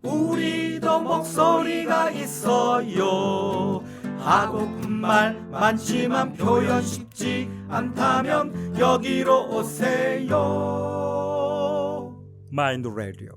우리도 목소리가 있어요. 하고픈 말 많지만 표현 쉽지 않다면 여기로 오세요. 마인드 라디오.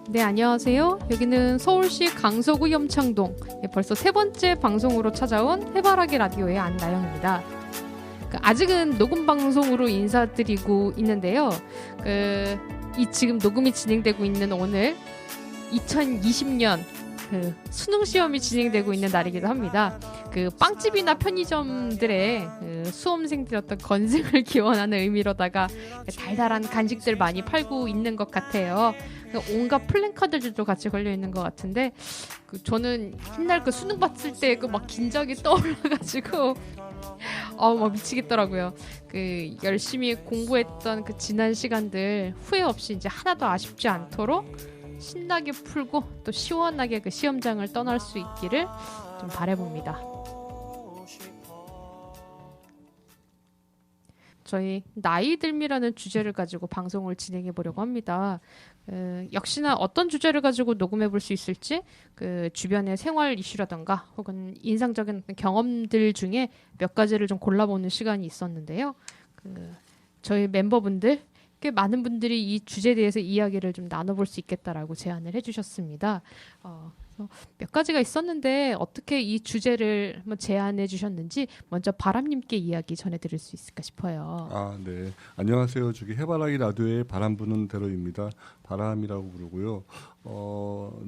네, 안녕하세요. 여기는 서울시 강서구 염창동. 벌써 세 번째 방송으로 찾아온 해바라기 라디오의 안나영입니다. 아직은 녹음 방송으로 인사드리고 있는데요. 지금 녹음이 진행되고 있는 오늘 2020년 수능 시험이 진행되고 있는 날이기도 합니다. 빵집이나 편의점들의 수험생들의 어떤 건승을 기원하는 의미로다가 달달한 간식들 많이 팔고 있는 것 같아요. 온갖 플랜카드들도 같이 걸려 있는 것 같은데 저는 옛날 수능 봤을 때 막 긴장이 떠올라가지고 막 미치겠더라고요. 열심히 공부했던 지난 시간들 후회 없이 이제 하나도 아쉽지 않도록 신나게 풀고 또 시원하게 시험장을 떠날 수 있기를 좀 바라봅니다. 저희 나이 들미라는 주제를 가지고 방송을 진행해 보려고 합니다. 역시나 어떤 주제를 가지고 녹음해 볼 수 있을지 주변의 생활 이슈라던가 혹은 인상적인 경험들 중에 몇 가지를 좀 골라보는 시간이 있었는데요. 저희 멤버분들 꽤 많은 분들이 이 주제에 대해서 이야기를 좀 나눠볼 수 있겠다라고 제안을 해주셨습니다. 몇 가지가 있었는데 어떻게 이 주제를 한번 제안해 주셨는지 먼저 바람님께 이야기 전해드릴 수 있을까 싶어요. 네. 안녕하세요. 저기 해바라기 라디오의 바람 부는 대로입니다. 바람이라고 부르고요.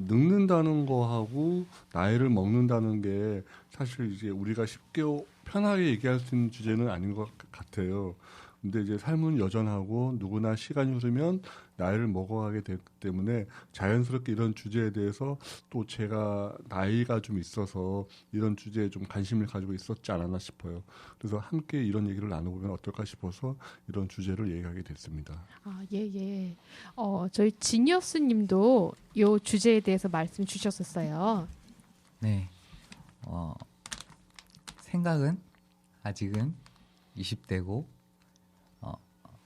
늙는다는 거하고 나이를 먹는다는 게 사실 이제 우리가 쉽게 편하게 얘기할 수 있는 주제는 아닌 것 같아요. 근데 이제 삶은 여전하고 누구나 시간이 흐르면 나이를 먹어가게 되기 때문에 자연스럽게 이런 주제에 대해서 또 제가 나이가 좀 있어서 이런 주제에 좀 관심을 가지고 있었지 않았나 싶어요. 그래서 함께 이런 얘기를 나눠보면 어떨까 싶어서 이런 주제를 얘기하게 됐습니다. 예. 저희 지니어스 님도 이 주제에 대해서 말씀 주셨었어요. 네. 생각은 아직은 20대고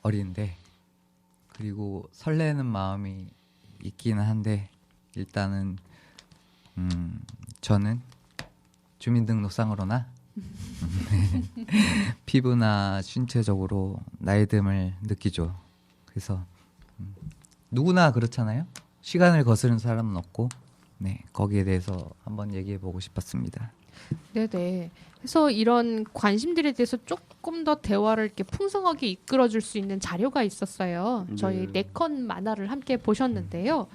어린데 그리고 설레는 마음이 있기는 한데 일단은 저는 주민등록상으로나 피부나 신체적으로 나이듦을 느끼죠. 그래서 누구나 그렇잖아요. 시간을 거스른 사람은 없고 거기에 대해서 한번 얘기해 보고 싶었습니다. 네네. 그래서 이런 관심들에 대해서 조금 더 대화를 이렇게 풍성하게 이끌어줄 수 있는 자료가 있었어요. 저희 네컨 만화를 함께 보셨는데요.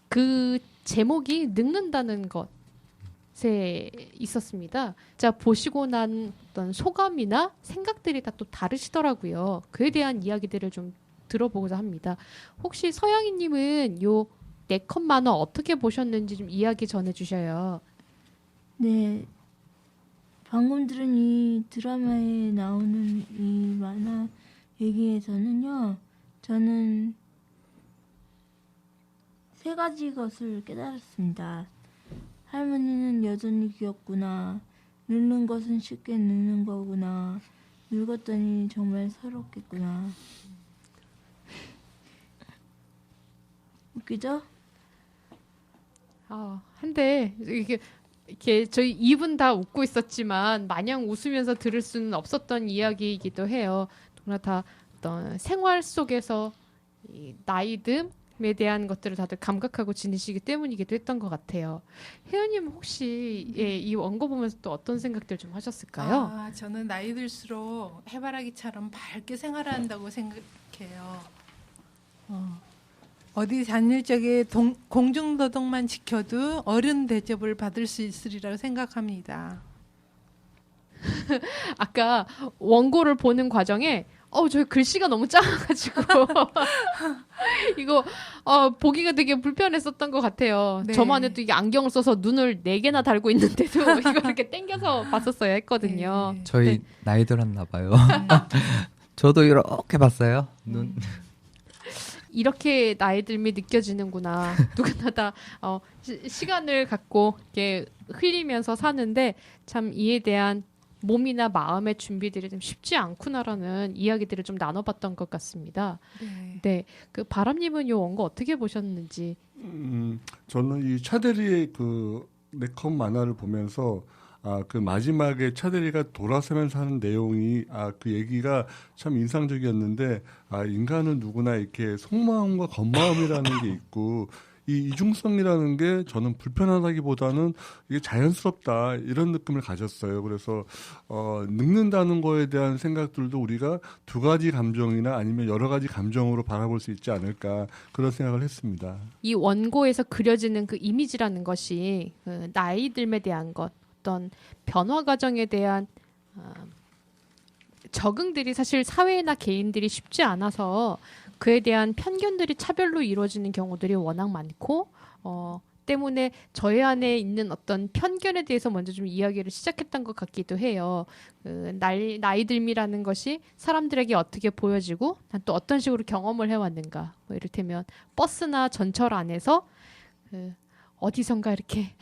그 제목이 늙는다는 것에 있었습니다. 자, 보시고 난 어떤 소감이나 생각들이 다 또 다르시더라고요. 그에 대한 이야기들을 좀 들어보고자 합니다. 혹시 서양이님은 요 네컨 만화 어떻게 보셨는지 좀 이야기 전해주셔요. 네, 방금 들은 이 드라마에 나오는 이 만화 얘기에서는요, 저는 세 가지 것을 깨달았습니다. 할머니는 여전히 귀엽구나. 늙는 것은 쉽게 늙는 거구나. 늙었더니 정말 서럽겠구나. 웃기죠? 한데 이렇게 저희 이분 다 웃고 있었지만 마냥 웃으면서 들을 수는 없었던 이야기이기도 해요. 누구나 다 어떤 생활 속에서 이 나이듦에 대한 것들을 다들 감각하고 지내시기 때문이기도 했던 것 같아요. 혜연님 혹시 이 원고 보면서 또 어떤 생각들 좀 하셨을까요? 저는 나이 들수록 해바라기처럼 밝게 생활한다고 생각해요. 어디 다닐 적에 공중도덕만 지켜도 어른 대접을 받을 수 있으리라고 생각합니다. 아까 원고를 보는 과정에 저희 글씨가 너무 작아가지고 이거 보기가 되게 불편했었던 것 같아요. 네. 저만 해도 이게 안경을 써서 눈을 4개나 달고 있는데도 이거 이렇게 당겨서 봤었어야 했거든요. 네. 저희 나이 들었나 봐요. 저도 이렇게 봤어요. 눈. 이렇게 나이 들미 느껴지는구나. 누구나 다 시간을 갖고 이렇게 흘리면서 사는데 참 이에 대한 몸이나 마음의 준비들이 좀 쉽지 않구나라는 이야기들을 좀 나눠봤던 것 같습니다. 네. 네, 그 바람님은 요 원고 어떻게 보셨는지? 저는 이 차대리의 그 네컷 만화를 보면서 그 마지막에 차대리가 돌아서면서 하는 내용이 그 얘기가 참 인상적이었는데 인간은 누구나 이렇게 속마음과 겉마음이라는 게 있고 이 이중성이라는 게 저는 불편하다기보다는 이게 자연스럽다 이런 느낌을 가졌어요. 그래서 늙는다는 거에 대한 생각들도 우리가 두 가지 감정이나 아니면 여러 가지 감정으로 바라볼 수 있지 않을까 그런 생각을 했습니다. 이 원고에서 그려지는 그 이미지라는 것이 그 나이 들에 대한 것, 어떤 변화 과정에 대한 적응들이 사실 사회나 개인들이 쉽지 않아서 그에 대한 편견들이 차별로 이루어지는 경우들이 워낙 많고 때문에 저희 안에 있는 어떤 편견에 대해서 먼저 좀 이야기를 시작했던 것 같기도 해요. 나이 들미라는 것이 사람들에게 어떻게 보여지고 난 또 어떤 식으로 경험을 해왔는가. 뭐 이를테면 버스나 전철 안에서 어디선가 이렇게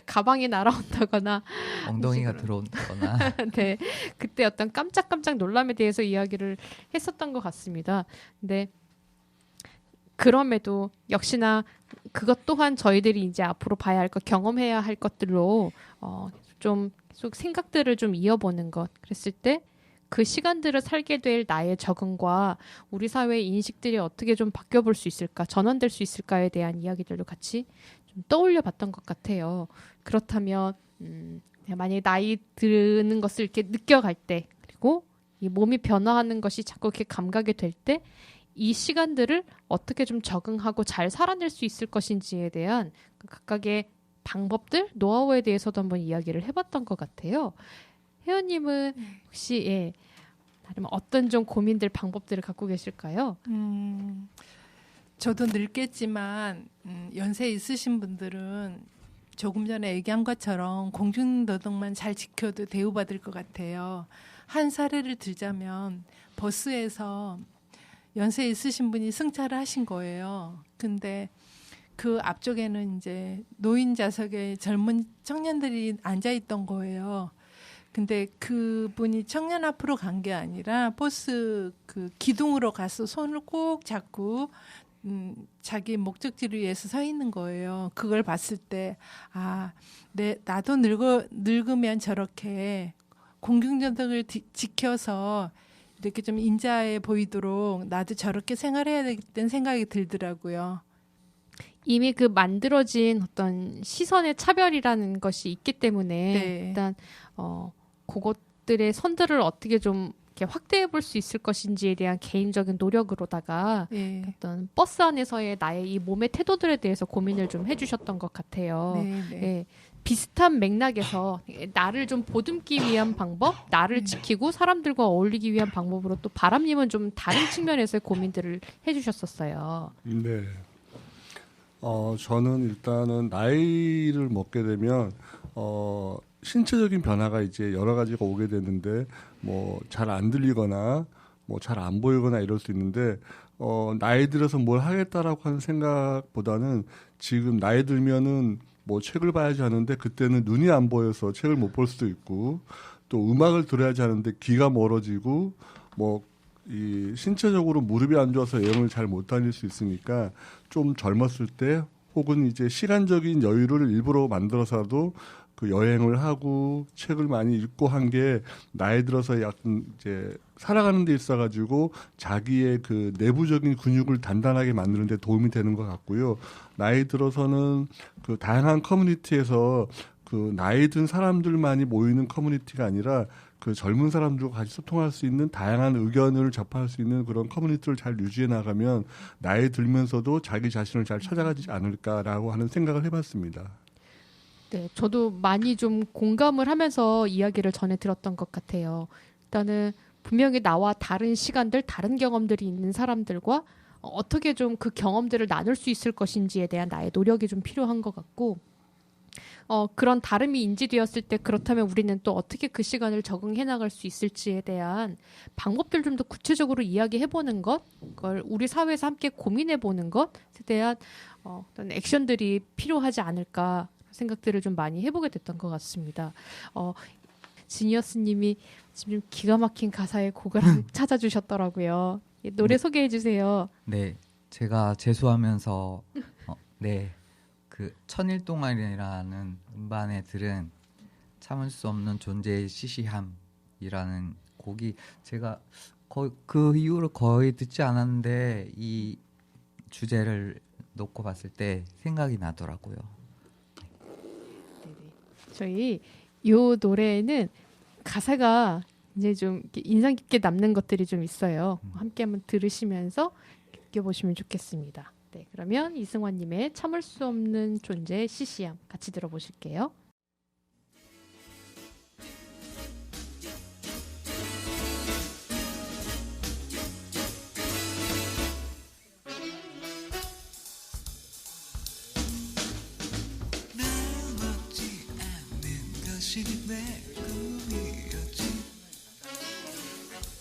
가방이 날아온다거나 엉덩이가 들어온다거나 네, 그때 어떤 깜짝깜짝 놀람에 대해서 이야기를 했었던 것 같습니다. 근데 그럼에도 역시나 그것 또한 저희들이 이제 앞으로 봐야 할 것, 경험해야 할 것들로 좀 계속 생각들을 좀 이어보는 것. 그랬을 때 그 시간들을 살게 될 나의 적응과 우리 사회의 인식들이 어떻게 좀 바뀌어볼 수 있을까, 전환될 수 있을까에 대한 이야기들도 같이 좀 떠올려봤던 것 같아요. 그렇다면 만약에 나이 드는 것을 이렇게 느껴갈 때, 그리고 이 몸이 변화하는 것이 자꾸 이렇게 감각이 될 때, 이 시간들을 어떻게 좀 적응하고 잘 살아낼 수 있을 것인지에 대한 그 각각의 방법들, 노하우에 대해서도 한번 이야기를 해봤던 것 같아요. 혜연님은 혹시 다른 어떤 좀 고민들, 방법들을 갖고 계실까요? 저도 늙겠지만 연세 있으신 분들은 조금 전에 얘기한 것처럼 공중도덕만 잘 지켜도 대우받을 것 같아요. 한 사례를 들자면 버스에서 연세 있으신 분이 승차를 하신 거예요. 근데 그 앞쪽에는 이제 노인 좌석에 젊은 청년들이 앉아 있던 거예요. 근데 그분이 청년 앞으로 간 게 아니라 버스 그 기둥으로 가서 손을 꼭 잡고 자기 목적지를 위해서 서 있는 거예요. 그걸 봤을 때 나도 늙으면 저렇게 공중도덕을 지켜서 이렇게 좀 인자해 보이도록 나도 저렇게 생활해야 되겠다는 생각이 들더라고요. 이미 그 만들어진 어떤 시선의 차별이라는 것이 있기 때문에 네. 일단 그것들의 선들을 어떻게 좀 이렇게 확대해 볼 수 있을 것인지에 대한 개인적인 노력으로다가 네. 어떤 버스 안에서의 나의 이 몸의 태도들에 대해서 고민을 좀 해주셨던 것 같아요. 네, 네. 예, 비슷한 맥락에서 나를 좀 보듬기 위한 방법, 나를 지키고 사람들과 어울리기 위한 방법으로 또 바람님은 좀 다른 측면에서의 고민들을 해주셨었어요. 네. 저는 일단은 나이를 먹게 되면 신체적인 변화가 이제 여러 가지가 오게 되는데 뭐 잘 안 들리거나 뭐 잘 안 보이거나 이럴 수 있는데 나이 들어서 뭘 하겠다라고 하는 생각보다는 지금 나이 들면은 뭐 책을 봐야지 하는데 그때는 눈이 안 보여서 책을 못 볼 수도 있고 또 음악을 들어야지 하는데 귀가 멀어지고 뭐 이 신체적으로 무릎이 안 좋아서 여행을 잘 못 다닐 수 있으니까 좀 젊었을 때 혹은 이제 시간적인 여유를 일부러 만들어서라도 그 여행을 하고 책을 많이 읽고 한 게 나이 들어서 약간 이제 살아가는 데 있어가지고 자기의 그 내부적인 근육을 단단하게 만드는 데 도움이 되는 것 같고요. 나이 들어서는 그 다양한 커뮤니티에서 그 나이 든 사람들만이 모이는 커뮤니티가 아니라 그 젊은 사람들과 같이 소통할 수 있는 다양한 의견을 접할 수 있는 그런 커뮤니티를 잘 유지해 나가면 나이 들면서도 자기 자신을 잘 찾아가지 않을까라고 하는 생각을 해봤습니다. 네, 저도 많이 좀 공감을 하면서 이야기를 전해 들었던 것 같아요. 일단은 분명히 나와 다른 시간들, 다른 경험들이 있는 사람들과 어떻게 좀 그 경험들을 나눌 수 있을 것인지에 대한 나의 노력이 좀 필요한 것 같고 그런 다름이 인지되었을 때 그렇다면 우리는 또 어떻게 그 시간을 적응해 나갈 수 있을지에 대한 방법들 좀 더 구체적으로 이야기해보는 것, 그걸 우리 사회에서 함께 고민해보는 것에 대한 어떤 액션들이 필요하지 않을까 생각들을 좀 많이 해보게 됐던 것 같습니다. 지니어스님이 지금 기가 막힌 가사의 곡을 찾아주셨더라고요. 노래 소개해주세요. 네, 제가 재수하면서 그 천일동안이라는 음반에 들은 참을 수 없는 존재의 시시함이라는 곡이 제가 그 이후로 거의 듣지 않았는데 이 주제를 놓고 봤을 때 생각이 나더라고요. 저희 이 노래에는 가사가 이제 좀 인상 깊게 남는 것들이 좀 있어요. 함께 한번 들으시면서 느껴보시면 좋겠습니다. 네, 그러면 이승환님의 참을 수 없는 존재의 시시함 같이 들어보실게요. 내 꿈이었지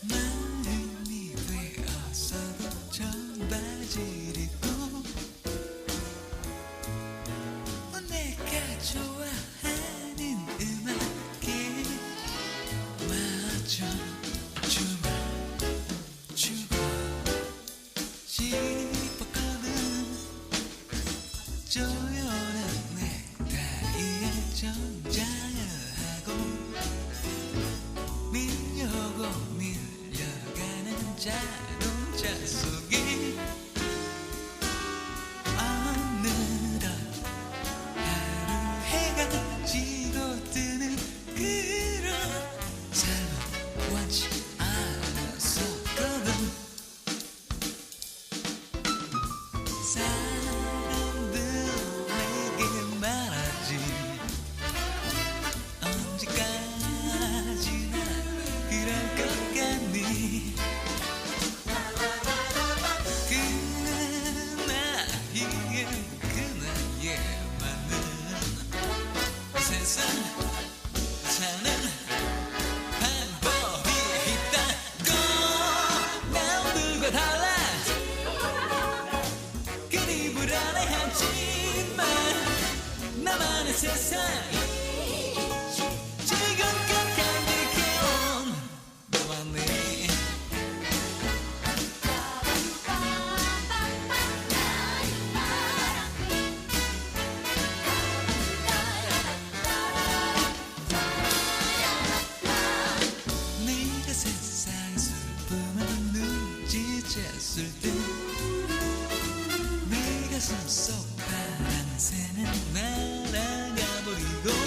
마음이 되어서도 청바지를 입고 내가 좋아하는 음악에 맞춰주고 싶었거든 조연한 내 다리에 정자야 밀려고 밀려가는 자동차 속에 어느덧 하루 해가 지고 뜨는 그런 삶은 원치 않았었거든 사람들 내게 말하지 언제까지나 그럴 것 같니 그 나이에 맞는 세상 사는 방법이 있다고 남들과 달라 그리 불안해하지만 나만의 세상 쳤을 때 내 가슴 속 파랑새는 날아가 버리고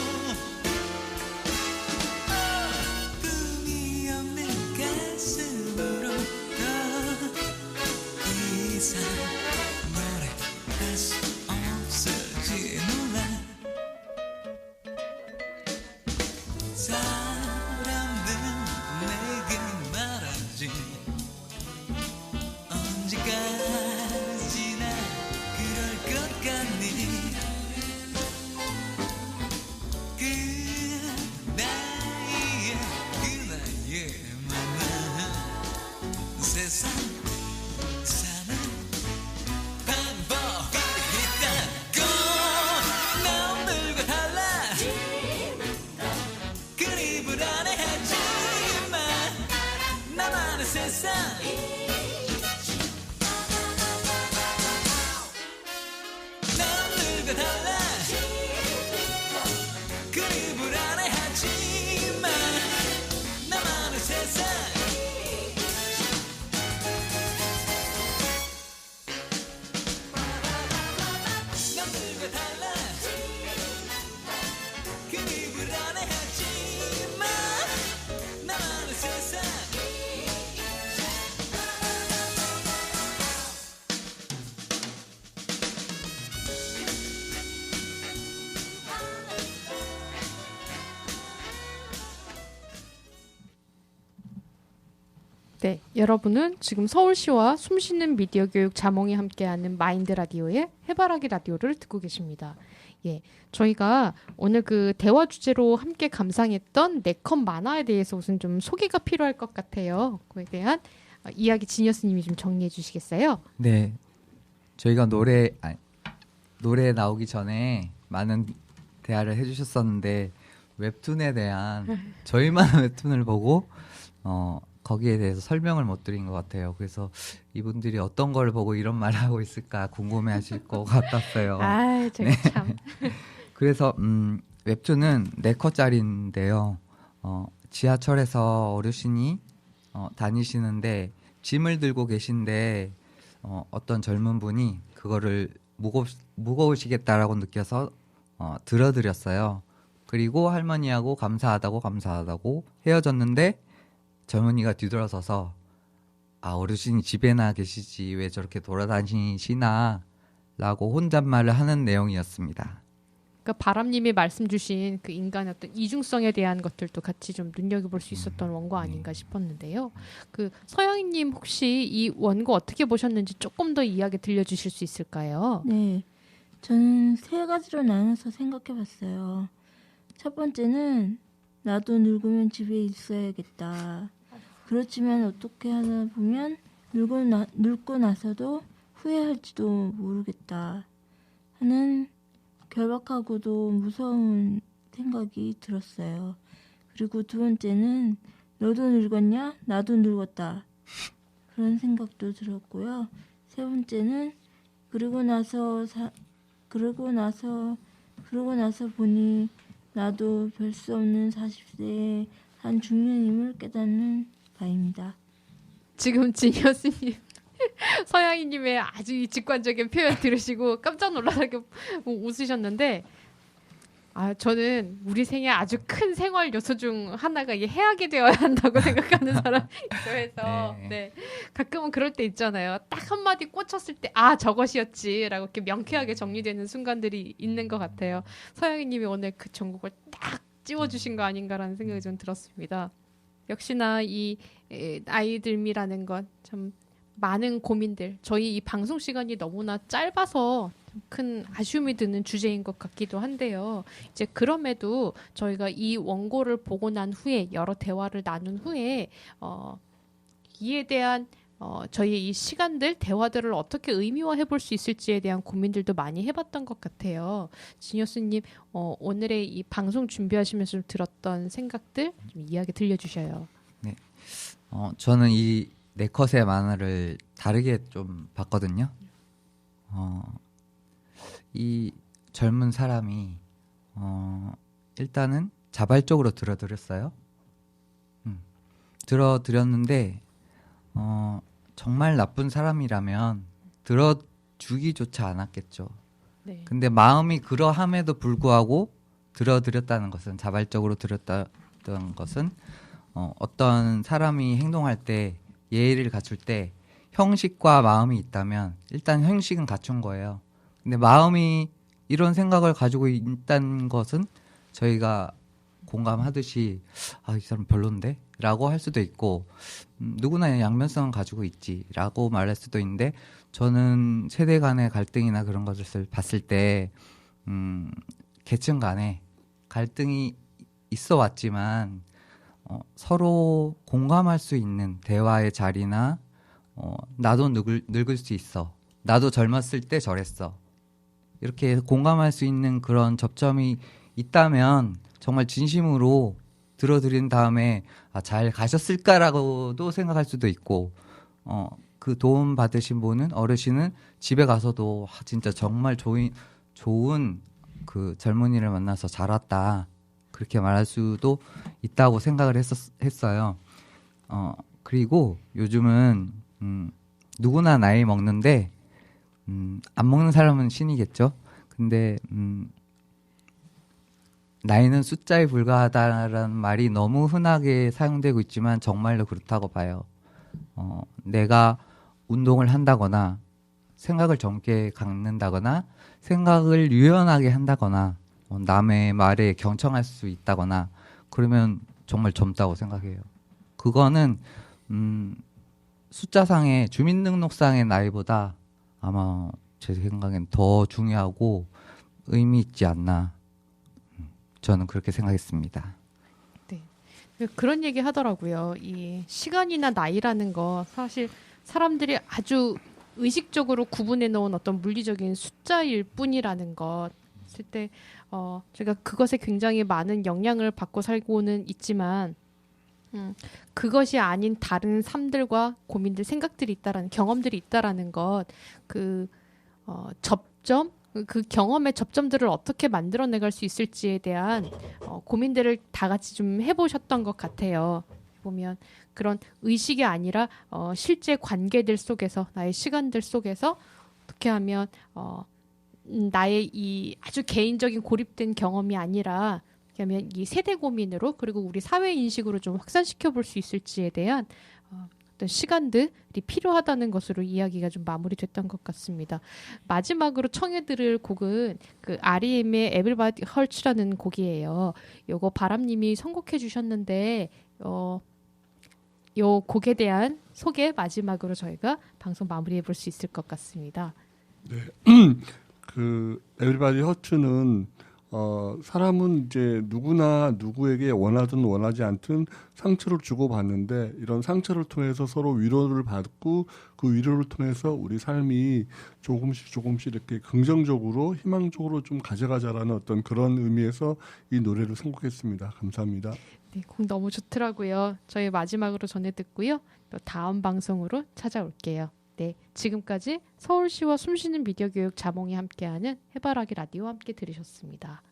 네, 여러분은 지금 서울시와 숨쉬는 미디어 교육 자몽이 함께하는 마인드 라디오의 해바라기 라디오를 듣고 계십니다. 예, 저희가 오늘 그 대화 주제로 함께 감상했던 네컷 만화에 대해서 우선 좀 소개가 필요할 것 같아요. 그에 대한 이야기 지니어스님이 좀 정리해 주시겠어요? 네, 저희가 노래 나오기 전에 많은 대화를 해주셨었는데 웹툰에 대한 저희만 웹툰을 보고 거기에 대해서 설명을 못 드린 것 같아요. 그래서 이분들이 어떤 걸 보고 이런 말을 하고 있을까 궁금해하실 것 같았어요. 아, 제가 네. 참. 그래서 웹툰은 4컷짜리인데요. 지하철에서 어르신이 다니시는데 짐을 들고 계신데 어떤 젊은 분이 그거를 무거우시겠다라고 느껴서 들어드렸어요. 그리고 할머니하고 감사하다고 헤어졌는데 젊은이가 뒤돌아서서 어르신이 집에나 계시지 왜 저렇게 돌아다니시나 라고 혼잣말을 하는 내용이었습니다. 그러니까 바람님이 말씀 주신 그 인간의 어떤 이중성에 대한 것들도 같이 좀 눈여겨볼 수 있었던 원고 아닌가 싶었는데요. 그 서영희님 혹시 이 원고 어떻게 보셨는지 조금 더 이야기 들려주실 수 있을까요? 네, 저는 3가지로 나눠서 생각해봤어요. 첫 번째는 나도 늙으면 집에 있어야겠다. 그렇지만 어떻게 하다 보면 늙고 나서도 후회할지도 모르겠다 하는 결박하고도 무서운 생각이 들었어요. 그리고 두 번째는 너도 늙었냐? 나도 늙었다. 그런 생각도 들었고요. 세 번째는 그러고 나서 보니 나도 별 수 없는 40세의 한 중년임을 깨닫는 바입니다. 지금 지니어스님 서양이님의 아주 직관적인 표현 들으시고 깜짝 놀라게 웃으셨는데 저는 우리 생에 아주 큰 생활 요소 중 하나가 이게 해악이 되어야 한다고 생각하는 사람이기도 해서 네. 가끔은 그럴 때 있잖아요. 딱 한마디 꽂혔을 때 저것이었지라고 이렇게 명쾌하게 정리되는 순간들이 있는 것 같아요. 서영희님이 오늘 그 전곡을 딱 찝어주신 거 아닌가라는 생각이 좀 들었습니다. 역시나 이 나이 들미라는 건 참 많은 고민들, 저희 이 방송 시간이 너무나 짧아서 큰 아쉬움이 드는 주제인 것 같기도 한데요. 이제 그럼에도 저희가 이 원고를 보고 난 후에 여러 대화를 나눈 후에 이에 대한 저희의 이 시간들, 대화들을 어떻게 의미화해 볼 수 있을지에 대한 고민들도 많이 해봤던 것 같아요. 지니어스님, 오늘의 이 방송 준비하시면서 들었던 생각들 좀 이야기 들려주셔요. 네, 저는 이 4컷의 만화를 다르게 좀 봤거든요. 이 젊은 사람이 일단은 자발적으로 들어드렸어요. 들어드렸는데 정말 나쁜 사람이라면 들어주기조차 않았겠죠. 네. 근데 마음이 그러함에도 불구하고 들어드렸다는 것은, 자발적으로 들었다는 것은 어떤 사람이 행동할 때, 예의를 갖출 때 형식과 마음이 있다면 일단 형식은 갖춘 거예요. 근데 마음이 이런 생각을 가지고 있다는 것은 저희가 공감하듯이 이 사람 별론데? 라고 할 수도 있고 누구나 양면성은 가지고 있지 라고 말할 수도 있는데, 저는 세대 간의 갈등이나 그런 것을 봤을 때 계층 간에 갈등이 있어 왔지만 서로 공감할 수 있는 대화의 자리나 나도 늙을 수 있어, 나도 젊었을 때 저랬어, 이렇게 공감할 수 있는 그런 접점이 있다면 정말 진심으로 들어드린 다음에 잘 가셨을까라고도 생각할 수도 있고, 그 도움 받으신 분은, 어르신은 집에 가서도 진짜 정말 좋은 그 젊은이를 만나서 잘 왔다, 그렇게 말할 수도 있다고 생각을 했어요. 그리고 요즘은 누구나 나이 먹는데 안 먹는 사람은 신이겠죠. 근데 나이는 숫자에 불과하다라는 말이 너무 흔하게 사용되고 있지만 정말로 그렇다고 봐요. 내가 운동을 한다거나 생각을 젊게 갖는다거나 생각을 유연하게 한다거나 남의 말에 경청할 수 있다거나 그러면 정말 젊다고 생각해요. 그거는 숫자상의 주민등록상의 나이보다 아마 제 생각엔 더 중요하고 의미 있지 않나 저는 그렇게 생각했습니다. 그런 얘기 하더라고요. 이 시간이나 나이라는 거 사실 사람들이 아주 의식적으로 구분해 놓은 어떤 물리적인 숫자일 뿐이라는 것 했을 때 제가 그것에 굉장히 많은 영향을 받고 살고는 있지만 그것이 아닌 다른 삶들과 고민들, 생각들이 있다라는 경험들이 있다라는 것, 접점, 그 경험의 접점들을 어떻게 만들어내갈 수 있을지에 대한 고민들을 다 같이 좀 해보셨던 것 같아요. 보면 그런 의식이 아니라 실제 관계들 속에서 나의 시간들 속에서 어떻게 하면 나의 이 아주 개인적인 고립된 경험이 아니라 어떻게 하면 이 세대 고민으로 그리고 우리 사회 인식으로 좀 확산시켜 볼 수 있을지에 대한 어떤 시간들이 필요하다는 것으로 이야기가 좀 마무리됐던 것 같습니다. 마지막으로 청해 들을 곡은 그 R.E.M의 Everybody Hurts라는 곡이에요. 요거 바람님이 선곡해 주셨는데 요 곡에 대한 소개 마지막으로 저희가 방송 마무리해 볼 수 있을 것 같습니다. 네. 그 에브리바디 허츠는 사람은 이제 누구나 누구에게 원하든 원하지 않든 상처를 주고 받는데 이런 상처를 통해서 서로 위로를 받고 그 위로를 통해서 우리 삶이 조금씩 이렇게 긍정적으로 희망적으로 좀 가져가자라는 어떤 그런 의미에서 이 노래를 선곡했습니다. 감사합니다. 네, 곡 너무 좋더라고요. 저희 마지막으로 전해 듣고요. 또 다음 방송으로 찾아올게요. 네, 지금까지 서울시와 숨쉬는 미디어 교육 자몽이 함께하는 해바라기 라디오 함께 들으셨습니다.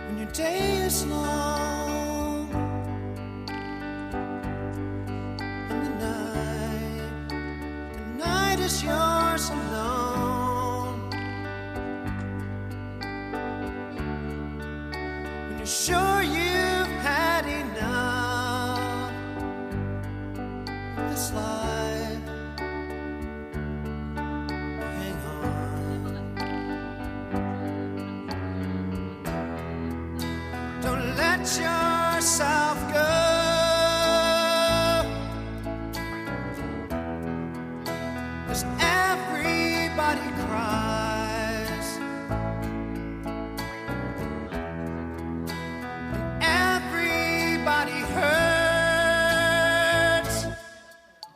When your day is long and the night is yours alone. When you're sure you've had enough of this life, hang on. Don't let yourself go. 'Cause everybody cries and everybody hurts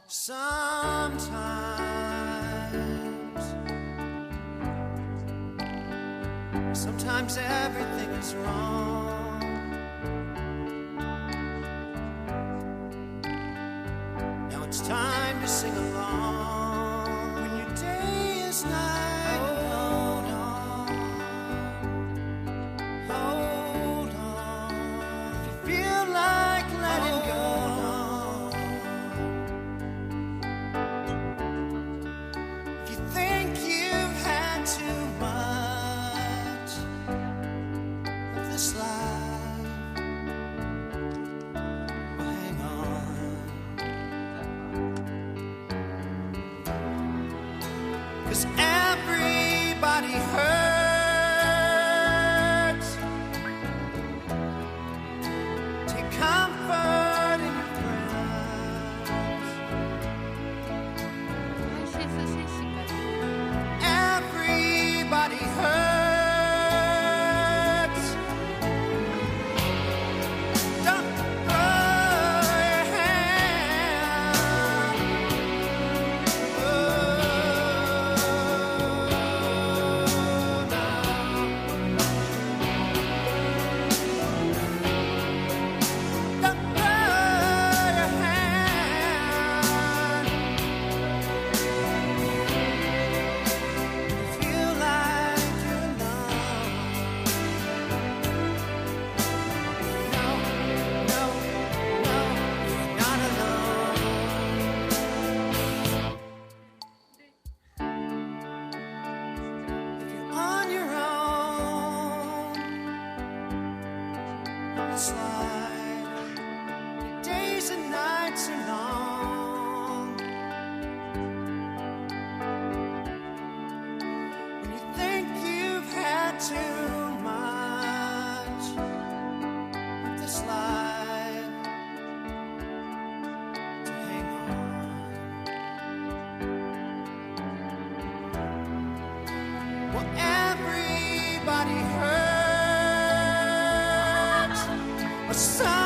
sometimes. Sometimes everything is wrong. Now it's time to sing along. When your day is night, hold on, hold on. If you feel like letting go, if you think you've had too much of this life, well, hang on. 'Cause everybody hurts. Take comfort in your prayers. Everybody hurts. Don't throw your hand. Oh, no. Don't throw your hand. Feel like you're alone. No, no, no, you're not alone. If you're on your own, it's like your days and nights are long. Well, everybody hurts. Some